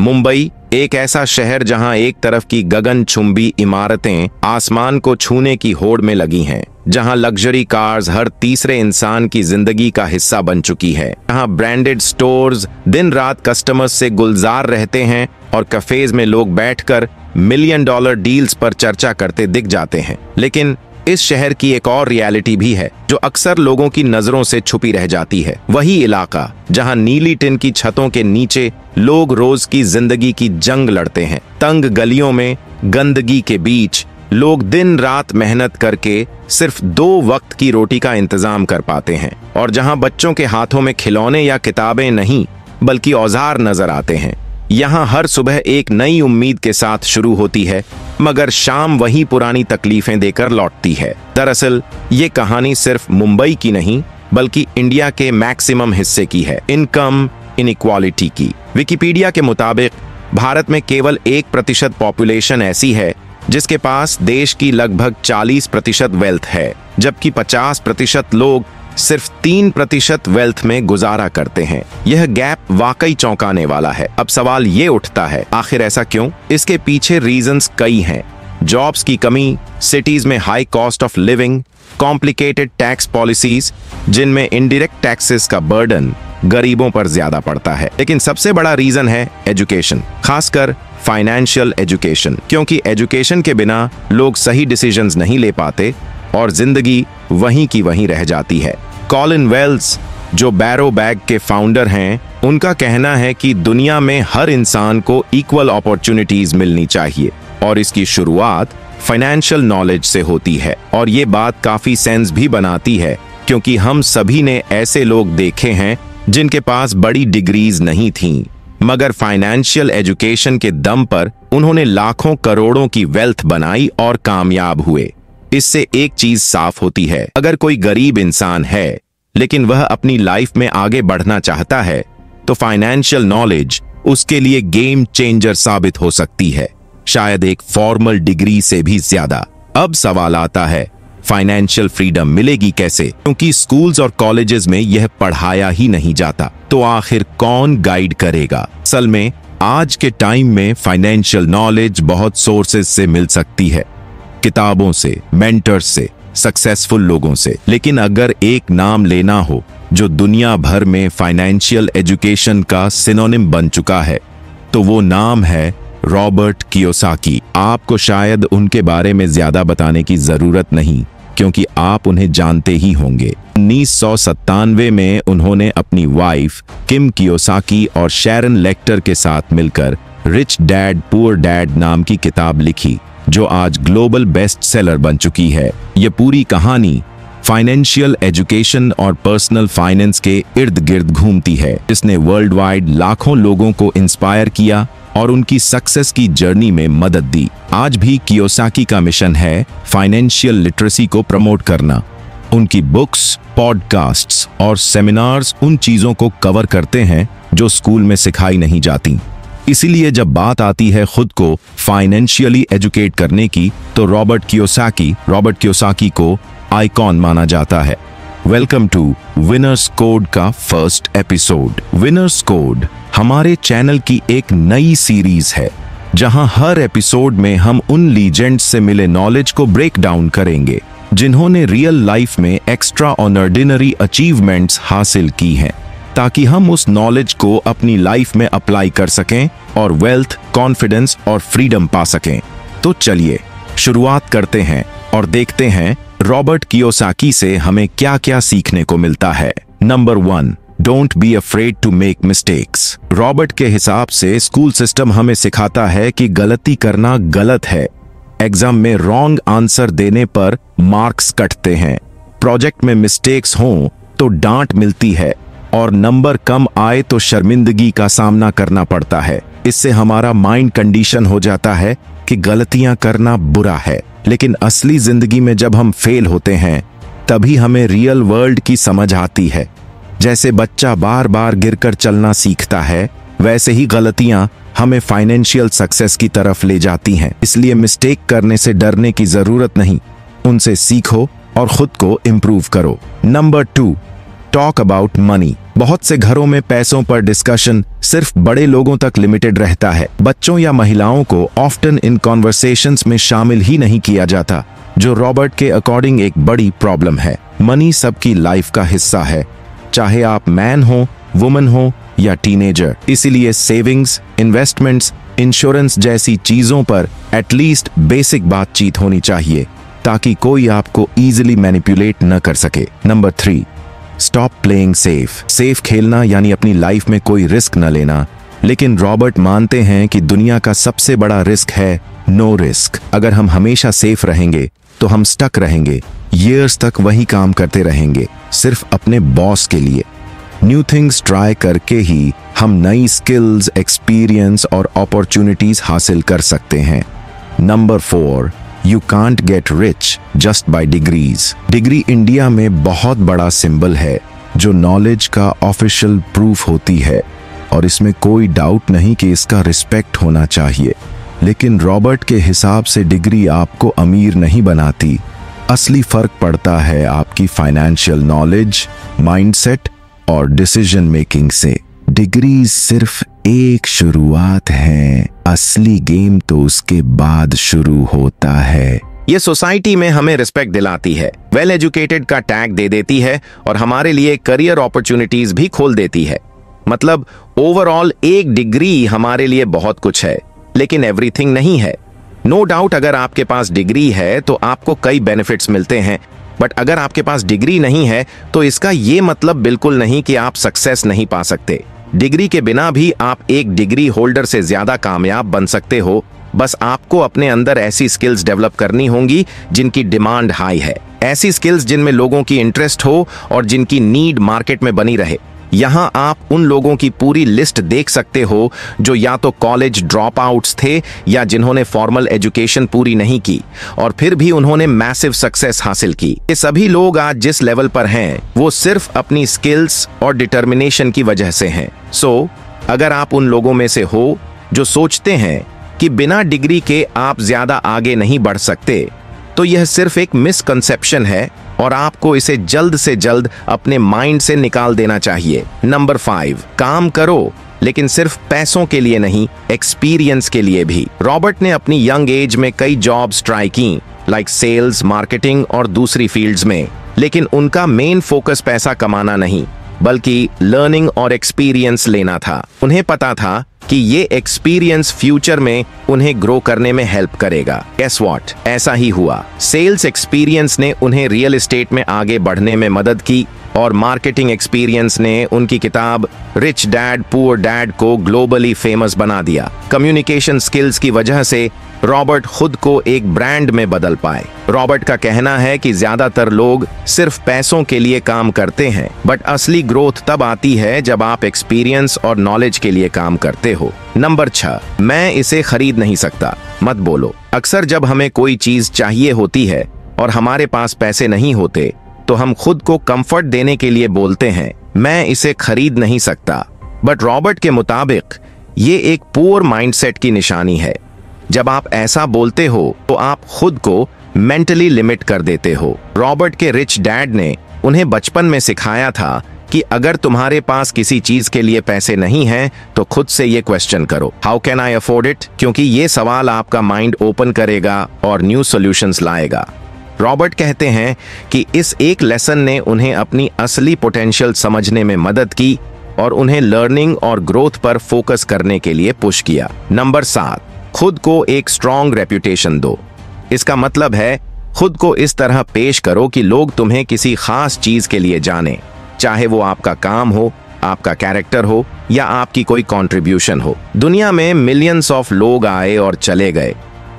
मुंबई एक ऐसा शहर जहां एक तरफ की गगनचुंबी इमारतें आसमान को छूने की होड़ में लगी हैं, जहां लग्जरी कार्स हर तीसरे इंसान की जिंदगी का हिस्सा बन चुकी है, जहां ब्रांडेड स्टोर्स दिन रात कस्टमर्स से गुलजार रहते हैं और कैफेज में लोग बैठकर $1 मिलियन डील्स पर चर्चा करते दिख जाते हैं। लेकिन इस शहर की एक और रियलिटी भी है जो अक्सर लोगों की नजरों से छुपी रह जाती है। वही इलाका जहां नीली टिन की छतों के नीचे लोग रोज की जिंदगी की जंग लड़ते हैं, तंग गलियों में गंदगी के बीच लोग दिन रात मेहनत करके सिर्फ 2 वक्त की रोटी का इंतजाम कर पाते हैं, और जहां बच्चों के हाथों में खिलौने या किताबें नहीं बल्कि औजार नजर आते हैं। यहाँ हर सुबह एक नई उम्मीद के साथ शुरू होती है, मगर शाम वही पुरानी तकलीफें देकर लौटती है। दरअसल ये कहानी सिर्फ मुंबई की नहीं बल्कि इंडिया के मैक्सिमम हिस्से की है, इनकम इनइक्वालिटी की। विकिपीडिया के मुताबिक भारत में केवल 1% पॉपुलेशन ऐसी है जिसके पास देश की लगभग 40% वेल्थ है, जबकि 50% लोग सिर्फ 3% वेल्थ में गुजारा करते हैं। यह गैप वाकई चौंकाने वाला है। अब सवाल ये उठता है, आखिर ऐसा क्यों? इसके पीछे रीजंस कई हैं। जॉब्स की कमी, सिटीज में high cost of living, complicated tax policies जिनमें इनडायरेक्ट टैक्सेस का बर्डन गरीबों पर ज्यादा पड़ता है। लेकिन सबसे बड़ा रीजन है एजुकेशन, खासकर फाइनेंशियल एजुकेशन, क्योंकि एजुकेशन के बिना लोग सही डिसीजंस नहीं ले पाते और जिंदगी वहीं की वहीं रह जाती है। कॉलिन वेल्स, जो बैरो बैग के फाउंडर हैं, उनका कहना है कि दुनिया में हर इंसान को इक्वल अपॉर्चुनिटीज मिलनी चाहिए और इसकी शुरुआत फाइनेंशियल नॉलेज से होती है। और ये बात काफी सेंस भी बनाती है, क्योंकि हम सभी ने ऐसे लोग देखे हैं जिनके पास बड़ी डिग्रीज नहीं थीं, मगर फाइनेंशियल एजुकेशन के दम पर उन्होंने लाखों करोड़ों की वेल्थ बनाई और कामयाब हुए। इससे एक चीज साफ होती है, अगर कोई गरीब इंसान है लेकिन वह अपनी लाइफ में आगे बढ़ना चाहता है तो फाइनेंशियल नॉलेज उसके लिए गेम चेंजर साबित हो सकती है, शायद एक फॉर्मल डिग्री से भी ज्यादा। अब सवाल आता है, फाइनेंशियल फ्रीडम मिलेगी कैसे? क्योंकि स्कूल्स और कॉलेजेस में यह पढ़ाया ही नहीं जाता, तो आखिर कौन गाइड करेगा? असल में आज के टाइम में फाइनेंशियल नॉलेज बहुत सोर्सेज से मिल सकती है, किताबों से, मेंटर्स से, सक्सेसफुल लोगों से। लेकिन अगर एक नाम लेना हो जो दुनिया भर में फाइनेंशियल एजुकेशन का सिनोनिम बन चुका है, तो वो नाम है रॉबर्ट कियोसाकी। आपको शायद उनके बारे में ज्यादा बताने की जरूरत नहीं, क्योंकि आप उन्हें जानते ही होंगे। 1997 में उन्होंने अपनी वाइफ किम कियोसाकी और शैरन लेक्टर के साथ मिलकर रिच डैड पुअर डैड नाम की किताब लिखी, जो आज ग्लोबल बेस्ट सेलर बन चुकी है। ये पूरी कहानी फाइनेंशियल एजुकेशन और पर्सनल फाइनेंस के इर्द गिर्द घूमती है, जिसने वर्ल्ड वाइड लाखों लोगों को इंस्पायर किया और उनकी सक्सेस की जर्नी में मदद दी। आज भी कियोसाकी का मिशन है फाइनेंशियल लिटरेसी को प्रमोट करना। उनकी बुक्स, पॉडकास्ट्स और सेमिनार्स उन चीजों को कवर करते हैं जो स्कूल में सिखाई नहीं जाती। इसीलिए जब बात आती है खुद को फाइनेंशियली एजुकेट करने की, तो रॉबर्ट कियोसाकी को आइकॉन माना जाता है। वेलकम टू विनर्स कोड का फर्स्ट एपिसोड। विनर्स कोड हमारे चैनल की एक नई सीरीज है, जहां हर एपिसोड में हम उन लीजेंड्स से मिले नॉलेज को ब्रेक डाउन करेंगे जिन्होंने रियल लाइफ में एक्स्ट्रा ऑर्डिनरी अचीवमेंट्स हासिल की हैं, ताकि हम उस नॉलेज को अपनी लाइफ में अप्लाई कर सकें और वेल्थ, कॉन्फिडेंस और फ्रीडम पा सकें। तो चलिए शुरुआत करते हैं और देखते हैं रॉबर्ट कियोसाकी से हमें क्या क्या सीखने को मिलता है। Number 1, don't be afraid to make mistakes. Robert के हिसाब से स्कूल सिस्टम हमें सिखाता है कि गलती करना गलत है। एग्जाम में रॉन्ग आंसर देने पर मार्क्स कटते हैं, प्रोजेक्ट में मिस्टेक्स हों तो डांट मिलती है और नंबर कम आए तो शर्मिंदगी का सामना करना पड़ता है। इससे हमारा माइंड कंडीशन हो जाता है कि गलतियां करना बुरा है। लेकिन असली जिंदगी में जब हम फेल होते हैं, तभी हमें रियल वर्ल्ड की समझ आती है। जैसे बच्चा बार बार गिरकर चलना सीखता है, वैसे ही गलतियां हमें फाइनेंशियल सक्सेस की तरफ ले जाती हैं। इसलिए मिस्टेक करने से डरने की जरूरत नहीं, उनसे सीखो और खुद को इम्प्रूव करो। Number 2, talk about money. बहुत से घरों में पैसों पर डिस्कशन सिर्फ बड़े लोगों तक लिमिटेड रहता है। बच्चों या महिलाओं को ऑफ्टन इन कॉन्वर्सेशंस में शामिल ही नहीं किया जाता, जो रॉबर्ट के अकॉर्डिंग एक बड़ी प्रॉब्लम है। मनी सबकी लाइफ का हिस्सा है, चाहे आप मैन हो, वुमन हो या टीनेजर। इसीलिए सेविंग्स, इन्वेस्टमेंट्स, इंश्योरेंस जैसी चीजों पर एटलीस्ट बेसिक बातचीत होनी चाहिए, ताकि कोई आपको इजीली मैनिपुलेट न कर सके। Number 3, stop playing safe. Safe खेलना यानी अपनी लाइफ में कोई रिस्क न लेना, लेकिन रॉबर्ट मानते हैं कि दुनिया का सबसे बड़ा रिस्क है नो रिस्क। अगर हम हमेशा सेफ रहेंगे तो हम स्टक रहेंगे, ईयर्स तक वही काम करते रहेंगे, सिर्फ अपने बॉस के लिए। न्यू थिंग्स ट्राई करके ही हम नई स्किल्स, एक्सपीरियंस और अपॉर्चुनिटीज हासिल कर सकते हैं। Number 4, you can't get rich just by degrees. Degree India में बहुत बड़ा सिंबल है, जो नॉलेज का ऑफिशियल प्रूफ होती है, और इसमें कोई डाउट नहीं कि इसका रिस्पेक्ट होना चाहिए। लेकिन रॉबर्ट के हिसाब से डिग्री आपको अमीर नहीं बनाती। असली फर्क पड़ता है आपकी फाइनेंशियल नॉलेज, माइंडसेट और डिसीजन मेकिंग से। डिग्री सिर्फ एक शुरुआत है, असली गेम तो उसके बाद शुरू होता है। ये सोसाइटी में हमें रिस्पेक्ट दिलाती है, वेल एजुकेटेड का टैग दे देती है और हमारे लिए करियर अपॉर्चुनिटीज भी खोल देती है। मतलब ओवरऑल एक डिग्री हमारे लिए बहुत कुछ है, लेकिन एवरीथिंग नहीं है। नो डाउट अगर आपके पास डिग्री है तो आपको कई बेनिफिट्स मिलते हैं, बट अगर आपके पास डिग्री नहीं है तो इसका ये मतलब बिल्कुल नहीं कि आप सक्सेस नहीं पा सकते। डिग्री के बिना भी आप एक डिग्री होल्डर से ज्यादा कामयाब बन सकते हो। बस आपको अपने अंदर ऐसी स्किल्स डेवलप करनी होंगी जिनकी डिमांड हाई है, ऐसी स्किल्स जिनमें लोगों की इंटरेस्ट हो और जिनकी नीड मार्केट में बनी रहे। यहां आप उन लोगों की पूरी लिस्ट देख सकते हो जो या तो कॉलेज ड्रॉप आउट्स थे या जिन्होंने फॉर्मल एजुकेशन पूरी नहीं की और फिर भी उन्होंने मैसिव सक्सेस हासिल की। ये सभी लोग आज जिस लेवल पर हैं वो सिर्फ अपनी स्किल्स और डिटर्मिनेशन की वजह से हैं। सो अगर आप उन लोगों में से हो जो सोचते हैं कि बिना डिग्री के आप ज्यादा आगे नहीं बढ़ सकते, तो यह सिर्फ एक मिसकंसेप्शन है और आपको इसे जल्द से जल्द अपने माइंड से निकाल देना चाहिए। नंबर 5, काम करो लेकिन सिर्फ पैसों के लिए नहीं, एक्सपीरियंस के लिए भी। रॉबर्ट ने अपनी यंग एज में कई जॉब्स ट्राई की, लाइक सेल्स, मार्केटिंग और दूसरी फील्ड्स में, लेकिन उनका मेन फोकस पैसा कमाना नहीं बल्कि लर्निंग और एक्सपीरियंस लेना था। उन्हें पता था कि ये एक्सपीरियंस फ्यूचर में उन्हें ग्रो करने में हेल्प करेगा। गेस व्हाट, ऐसा ही हुआ। सेल्स एक्सपीरियंस ने उन्हें रियल एस्टेट में आगे बढ़ने में मदद की और मार्केटिंग एक्सपीरियंस ने उनकी किताब रिच डैड पुअर डैड को ग्लोबली फेमस बना दिया। कम्युनिकेशन स्किल्स की वजह से रॉबर्ट खुद को एक ब्रांड में बदल पाए। रॉबर्ट का कहना है कि ज्यादातर लोग सिर्फ पैसों के लिए काम करते हैं, बट असली ग्रोथ तब आती है जब आप एक्सपीरियंस और नॉलेज के लिए काम करते हो। नंबर 6, मैं इसे खरीद नहीं सकता मत बोलो। अक्सर जब हमें कोई चीज चाहिए होती है और हमारे पास पैसे नहीं होते, तो हम खुद को कंफर्ट देने के लिए बोलते हैं, मैं इसे खरीद नहीं सकता। बट रॉबर्ट के मुताबिक ये एक पुअर माइंडसेट की निशानी है। जब आप ऐसा बोलते हो तो आप खुद को मेंटली लिमिट कर देते हो। रॉबर्ट के रिच डैड ने उन्हें बचपन में सिखाया था कि अगर तुम्हारे पास किसी चीज के लिए पैसे नहीं हैं तो खुद से ये क्वेश्चन करो, how can I afford it, क्योंकि ये सवाल आपका माइंड ओपन करेगा और न्यू सॉल्यूशंस लाएगा। रॉबर्ट कहते हैं कि इस एक लेसन ने उन्हें अपनी असली पोटेंशियल समझने में मदद की और उन्हें लर्निंग और ग्रोथ पर फोकस करने के लिए पुश किया। नंबर 7, खुद को एक स्ट्रॉन्ग रेप्यूटेशन दो। इसका मतलब है खुद को इस तरह पेश करो कि लोग तुम्हें किसी खास चीज के लिए जाने, चाहे वो आपका काम हो, आपका कैरेक्टर हो या आपकी कोई कंट्रीब्यूशन हो। दुनिया में मिलियंस ऑफ लोग आए और चले गए,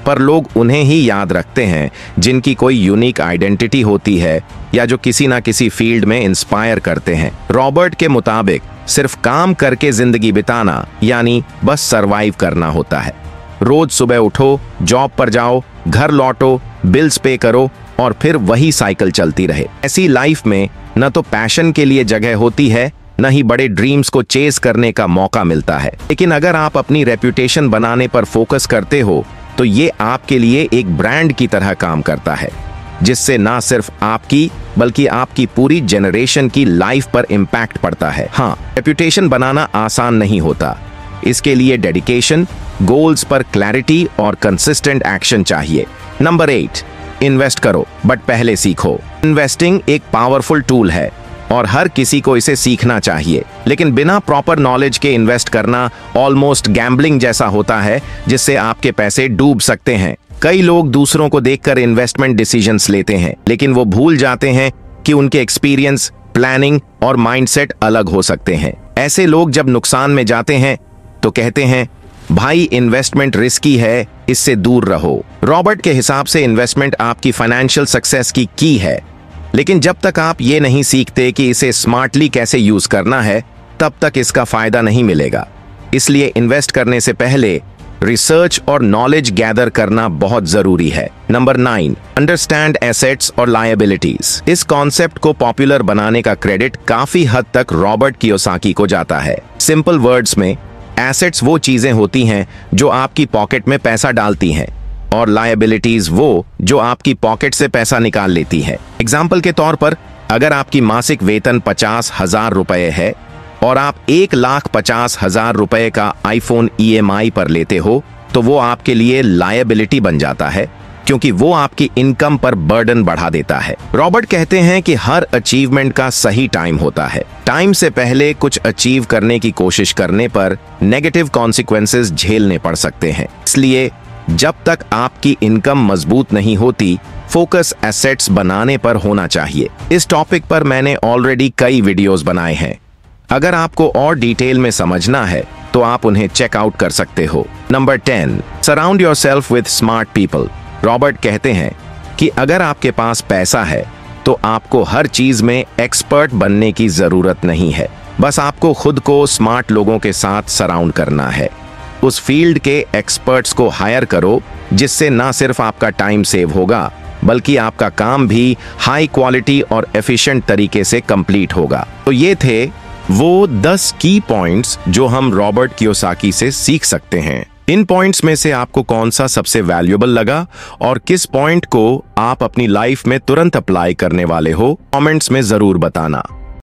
पर लोग उन्हें ही याद रखते हैं जिनकी कोई यूनिक आइडेंटिटी होती है या जो किसी ना किसी फील्ड में इंस्पायर करते हैं। रॉबर्ट के मुताबिक सिर्फ काम करके जिंदगी बिताना यानी बस सरवाइव करना होता है। रोज सुबह उठो, जॉब पर जाओ, घर लौटो, बिल्स पे करो और फिर वही साइकिल चलती रहे। ऐसी लाइफ में न तो पैशन के लिए जगह होती है, न ही बड़े ड्रीम्स को चेस करने का मौका मिलता है। लेकिन अगर आप अपनी रेप्यूटेशन बनाने पर फोकस करते हो तो ये आपके लिए एक ब्रांड की तरह काम करता है। जिससे ना सिर्फ आपकी बल्कि आपकी पूरी जनरेशन की लाइफ पर इम्पैक्ट पड़ता है। हाँ, रेपुटेशन बनाना आसान नहीं होता। इसके लिए डेडिकेशन, गोल्स पर क्लैरिटी और कंसिस्टेंट एक्शन चाहिए। नंबर 8, इन्वेस्ट करो बट पहले सीखो। इन्वेस्टिंग एक पावरफुल टूल है और हर किसी को इसे सीखना चाहिए, लेकिन बिना प्रॉपर नॉलेज के इन्वेस्ट करना ऑलमोस्ट गैम्बलिंग जैसा होता है, जिससे आपके पैसे डूब सकते हैं। कई लोग दूसरों को देखकर इन्वेस्टमेंट डिसीजंस लेते हैं, लेकिन वो भूल जाते हैं कि उनके एक्सपीरियंस, प्लानिंग और माइंडसेट अलग हो सकते हैं। ऐसे लोग जब नुकसान में जाते हैं तो कहते हैं, भाई इन्वेस्टमेंट रिस्की है, इससे दूर रहो। रॉबर्ट के हिसाब से इन्वेस्टमेंट आपकी फाइनेंशियल सक्सेस की है, लेकिन जब तक आप ये नहीं सीखते कि इसे स्मार्टली कैसे यूज करना है, तब तक इसका फायदा नहीं मिलेगा। इसलिए इन्वेस्ट करने से पहले रिसर्च और नॉलेज गैदर करना बहुत जरूरी है। नंबर 9, अंडरस्टैंड एसेट्स और लायबिलिटीज। इस कॉन्सेप्ट को पॉपुलर बनाने का क्रेडिट काफी हद तक रॉबर्ट कियोसाकी को जाता है। सिंपल वर्ड्स में, एसेट्स वो चीजें होती हैं जो आपकी पॉकेट में पैसा डालती हैं, और लायबिलिटीज वो जो आपकी पॉकेट से पैसा निकाल लेती है। एग्जाम्पल के तौर पर, अगर आपकी मासिक वेतन 50,000 रुपए है और आप 1,50,000 रुपए का आईफोन EMI पर लेते हो, तो वो आपके लिए लायबिलिटी बन जाता है, क्योंकि वो आपकी इनकम पर बर्डन बढ़ा देता है। रॉबर्ट कहते हैं कि हर अचीवमेंट का सही टाइम होता है। टाइम से पहले कुछ अचीव करने की कोशिश करने पर नेगेटिव कॉन्सिक्वेंसेस झेलने पड़ सकते हैं। इसलिए जब तक आपकी इनकम मजबूत नहीं होती, फोकस एसेट्स बनाने पर होना चाहिए। इस टॉपिक पर मैंने ऑलरेडी कई वीडियोस बनाए हैं। अगर आपको और डिटेल में समझना है तो आप उन्हें चेकआउट कर सकते हो। Number 10, surround yourself with smart people. Robert कहते हैं कि अगर आपके पास पैसा है तो आपको हर चीज में एक्सपर्ट बनने की जरूरत नहीं है। बस आपको खुद को स्मार्ट लोगों के साथ सराउंड करना है। उस फील्ड के एक्सपर्ट्स को हायर करो, जिससे ना सिर्फ आपका टाइम सेव होगा, बल्कि आपका काम भी हाई क्वालिटी और एफिशिएंट तरीके से कंप्लीट होगा। तो ये थे वो 10 की पॉइंट्स जो हम रॉबर्ट कियोसाकी से सीख सकते हैं। इन पॉइंट्स में से आपको कौन सा सबसे वैल्यूएबल लगा और किस पॉइंट को आप अपनी लाइफ में तुरंत अप्लाई करने वाले हो, कमेंट्स में जरूर बताना।